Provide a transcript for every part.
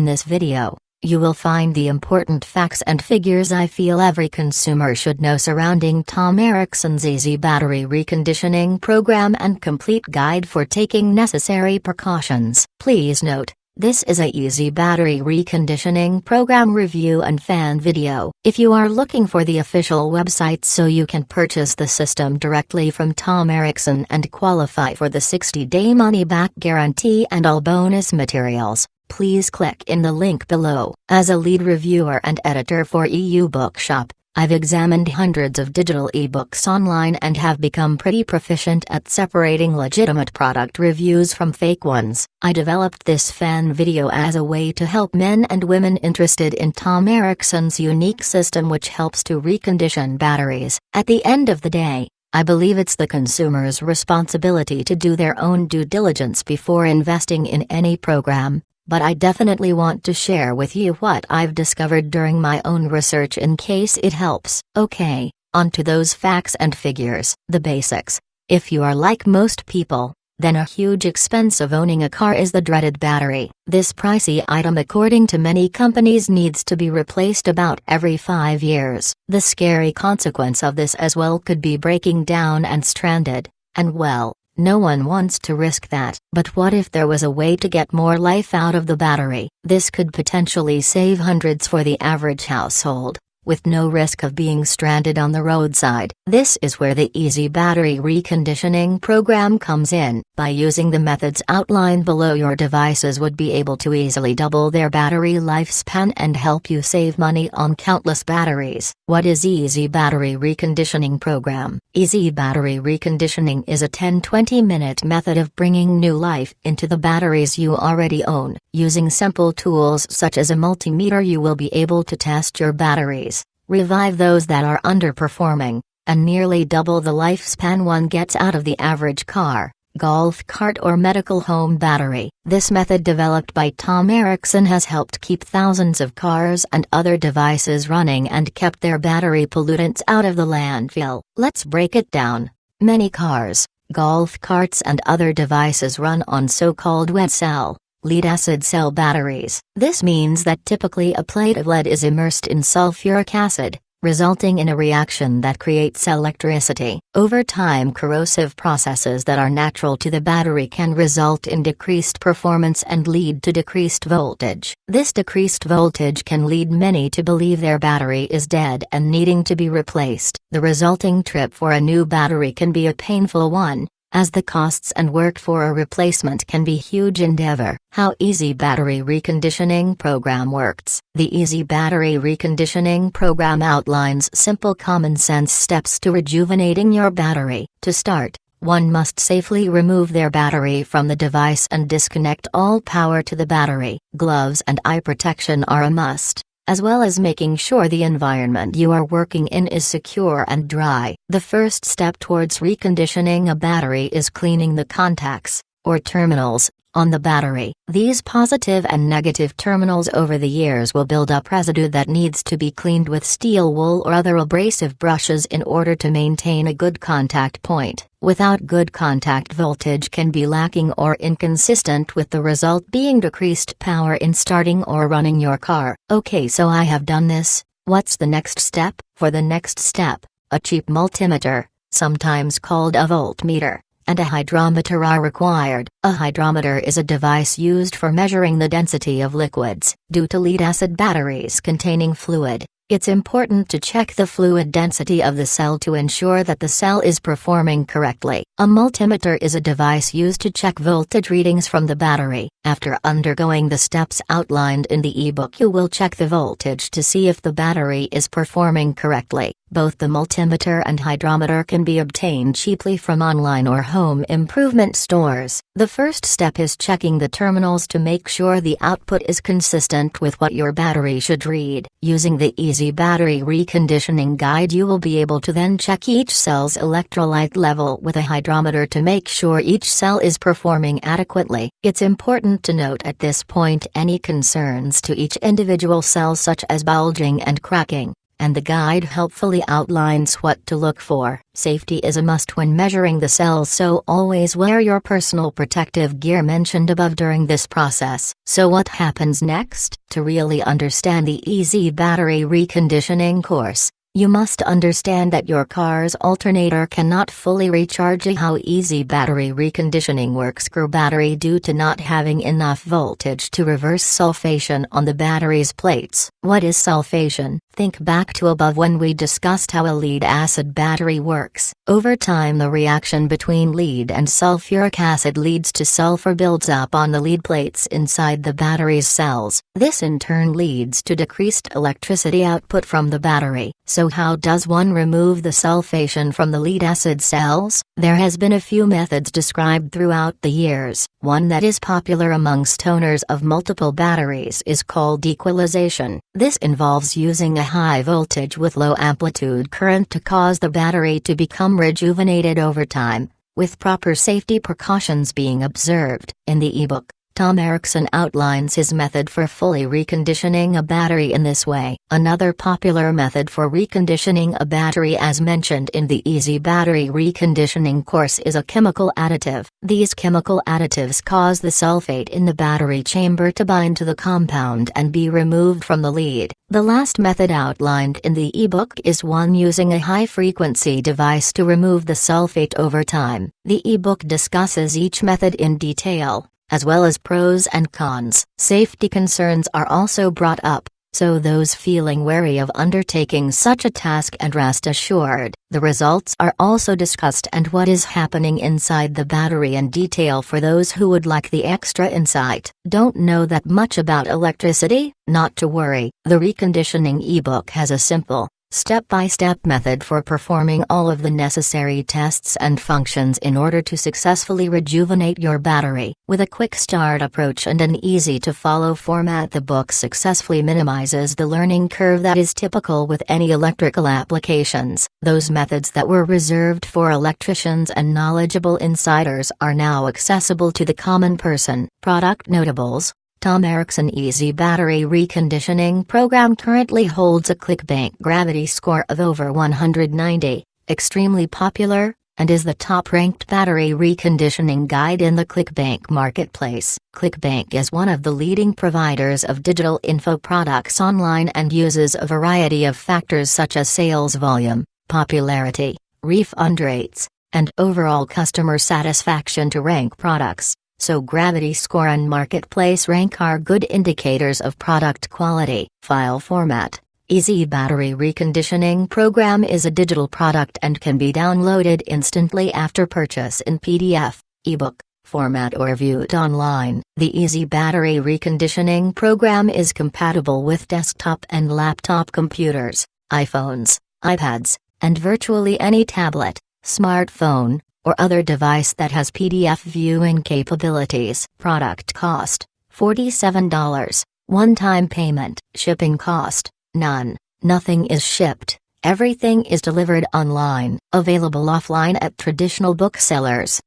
this video, you will find the important facts and figures I feel every consumer should know surrounding Tom Ericson's Easy Battery Reconditioning Program and complete guide for taking necessary precautions. Please note, this is a Easy Battery Reconditioning Program review and fan video. If you are looking for the official website so you can purchase the system directly from Tom Ericson and qualify for the 60-day money-back guarantee and all bonus materials, please click in the link below. As a lead reviewer and editor for EU Bookshop, I've examined hundreds of digital ebooks online and have become pretty proficient at separating legitimate product reviews from fake ones. I developed this fan video as a way to help men and women interested in Tom Ericson's unique system which helps to recondition batteries. At the end of the day, I believe it's the consumer's responsibility to do their own due diligence before investing in any program. But I definitely want to share with you what I've discovered during my own research in case it helps. Okay, on to those facts and figures. The basics. If you are like most people, then a huge expense of owning a car is the dreaded battery. This pricey item according to many companies needs to be replaced about every 5 years. The scary consequence of this as well could be breaking down and stranded, and well, no one wants to risk that. But what if there was a way to get more life out of the battery? This could potentially save hundreds for the average household, with no risk of being stranded on the roadside. This is where the Easy Battery Reconditioning Program comes in. By using the methods outlined below, your devices would be able to easily double their battery lifespan and help you save money on countless batteries. What is Easy Battery Reconditioning Program? Easy Battery Reconditioning is a 10-20 minute method of bringing new life into the batteries you already own. Using simple tools such as a multimeter, you will be able to test your batteries, revive those that are underperforming, and nearly double the lifespan one gets out of the average car, golf cart or medical home battery. This method, developed by Tom Ericson, has helped keep thousands of cars and other devices running and kept their battery pollutants out of the landfill. Let's break it down. Many cars, golf carts and other devices run on so-called wet cell, lead-acid cell batteries. This means that typically a plate of lead is immersed in sulfuric acid, resulting in a reaction that creates electricity. Over time, corrosive processes that are natural to the battery can result in decreased performance and lead to decreased voltage. This decreased voltage can lead many to believe their battery is dead and needing to be replaced. The resulting trip for a new battery can be a painful one, as the costs and work for a replacement can be huge endeavor. How Easy Battery Reconditioning Program works. The Easy Battery Reconditioning Program outlines simple common sense steps to rejuvenating your battery. To start, one must safely remove their battery from the device and disconnect all power to the battery. Gloves and eye protection are a must, as well as making sure the environment you are working in is secure and dry. The first step towards reconditioning a battery is cleaning the contacts, or terminals, on the battery. These positive and negative terminals over the years will build up residue that needs to be cleaned with steel wool or other abrasive brushes in order to maintain a good contact point. Without good contact, voltage can be lacking or inconsistent, with the result being decreased power in starting or running your car. Okay, so I have done this. What's the next step? For the next step, a cheap multimeter, sometimes called a voltmeter, and a hydrometer are required. A hydrometer is a device used for measuring the density of liquids. Due to lead-acid batteries containing fluid, it's important to check the fluid density of the cell to ensure that the cell is performing correctly. A multimeter is a device used to check voltage readings from the battery. After undergoing the steps outlined in the ebook, you will check the voltage to see if the battery is performing correctly. Both the multimeter and hydrometer can be obtained cheaply from online or home improvement stores. The first step is checking the terminals to make sure the output is consistent with what your battery should read. Using the Easy Battery Reconditioning Guide, you will be able to then check each cell's electrolyte level with a hydrometer to make sure each cell is performing adequately. It's important to note at this point any concerns to each individual cell, such as bulging and cracking, and the guide helpfully outlines what to look for. Safety is a must when measuring the cells, so always wear your personal protective gear mentioned above during this process. So what happens next? To really understand the Easy Battery Reconditioning course, you must understand that your car's alternator cannot fully recharge. How Easy Battery Reconditioning works. Screw battery due to not having enough voltage to reverse sulfation on the battery's plates. What is sulfation? Think back to above when we discussed how a lead-acid battery works. Over time, the reaction between lead and sulfuric acid leads to sulfur builds up on the lead plates inside the battery's cells. This in turn leads to decreased electricity output from the battery. So how does one remove the sulfation from the lead-acid cells? There has been a few methods described throughout the years. One that is popular amongst owners of multiple batteries is called equalization. This involves using a high voltage with low amplitude current to cause the battery to become rejuvenated over time, with proper safety precautions being observed. In the ebook, Tom Ericson outlines his method for fully reconditioning a battery in this way. Another popular method for reconditioning a battery, as mentioned in the Easy Battery Reconditioning course, is a chemical additive. These chemical additives cause the sulfate in the battery chamber to bind to the compound and be removed from the lead. The last method outlined in the ebook is one using a high-frequency device to remove the sulfate over time. The ebook discusses each method in detail, as well as pros and cons. Safety concerns are also brought up, so those feeling wary of undertaking such a task and rest assured. The results are also discussed and what is happening inside the battery in detail for those who would like the extra insight. Don't know that much about electricity? Not to worry, the reconditioning ebook has a simple, step-by-step method for performing all of the necessary tests and functions in order to successfully rejuvenate your battery. With a quick start approach and an easy-to-follow format, the book successfully minimizes the learning curve that is typical with any electrical applications. Those methods that were reserved for electricians and knowledgeable insiders are now accessible to the common person. Product notables: Tom Ericson Easy Battery Reconditioning Program currently holds a ClickBank gravity score of over 190, extremely popular, and is the top-ranked battery reconditioning guide in the ClickBank marketplace. ClickBank is one of the leading providers of digital info products online and uses a variety of factors such as sales volume, popularity, refund rates, and overall customer satisfaction to rank products. So gravity score and marketplace rank are good indicators of product quality. File format: Easy Battery Reconditioning Program is a digital product and can be downloaded instantly after purchase in PDF, ebook format or viewed online. The Easy Battery Reconditioning Program is compatible with desktop and laptop computers, iPhones, iPads, and virtually any tablet, smartphone, or other device that has PDF viewing capabilities. Product cost: $47. One-time payment. Shipping cost: none. Nothing is shipped. Everything is delivered online. Available offline at traditional booksellers?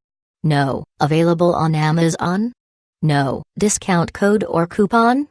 No. Available on Amazon? No. Discount code or coupon?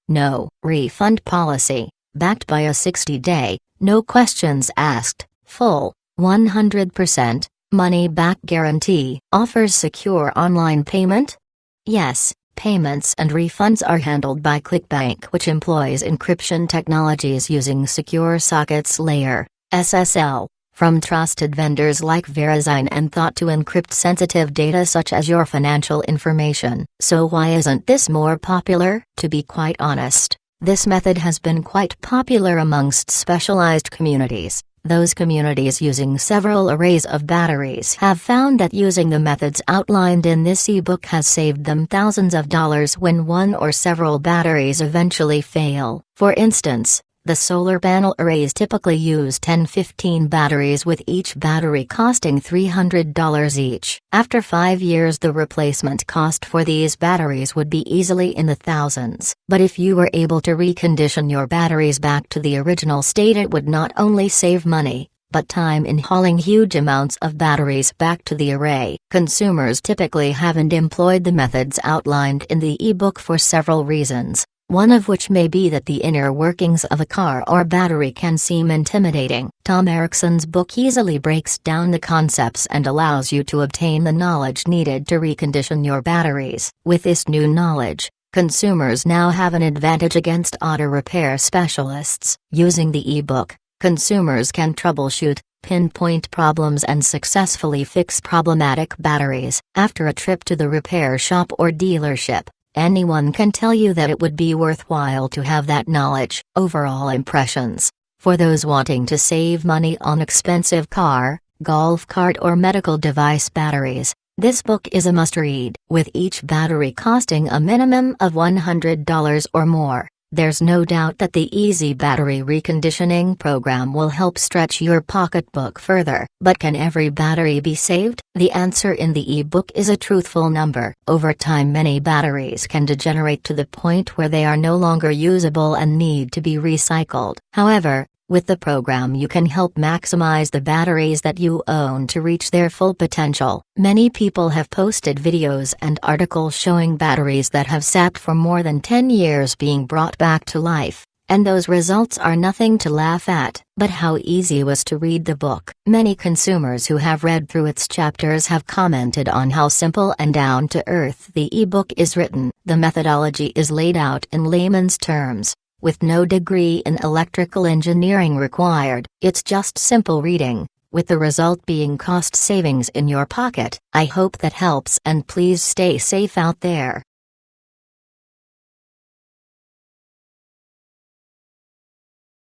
No. Refund policy: backed by a 60-day, no questions asked, full, 100%, money-back guarantee. Offers secure online payment? Yes, payments and refunds are handled by ClickBank, which employs encryption technologies using Secure Sockets Layer (SSL) from trusted vendors like Verizon and thought to encrypt sensitive data such as your financial information. So why isn't this more popular? To be quite honest, this method has been quite popular amongst specialized communities. Those communities using several arrays of batteries have found that using the methods outlined in this ebook has saved them thousands of dollars when one or several batteries eventually fail. For instance, the solar panel arrays typically use 10-15 batteries, with each battery costing $300 each. After 5 years, the replacement cost for these batteries would be easily in the thousands. But if you were able to recondition your batteries back to the original state, it would not only save money, but time in hauling huge amounts of batteries back to the array. Consumers typically haven't employed the methods outlined in the ebook for several reasons. one of which may be that the inner workings of a car or battery can seem intimidating. Tom Erickson's book easily breaks down the concepts and allows you to obtain the knowledge needed to recondition your batteries. With this new knowledge, consumers now have an advantage against auto repair specialists. Using the e-book, consumers can troubleshoot, pinpoint problems and successfully fix problematic batteries. After a trip to the repair shop or dealership, anyone can tell you that it would be worthwhile to have that knowledge. Overall impressions. For those wanting to save money on expensive car, golf cart or medical device batteries, this book is a must-read. With each battery costing a minimum of $100 or more, there's no doubt that the Easy Battery Reconditioning program will help stretch your pocketbook further. But can every battery be saved? The answer in the e-book is a truthful number. Over time, many batteries can degenerate to the point where they are no longer usable and need to be recycled. However, with the program you can help maximize the batteries that you own to reach their full potential. Many people have posted videos and articles showing batteries that have sat for more than 10 years being brought back to life, and those results are nothing to laugh at. But how easy was to read the book? Many consumers who have read through its chapters have commented on how simple and down-to-earth the e-book is written. The methodology is laid out in layman's terms, with no degree in electrical engineering required. It's just simple reading, with the result being cost savings in your pocket. I hope that helps, and please stay safe out there.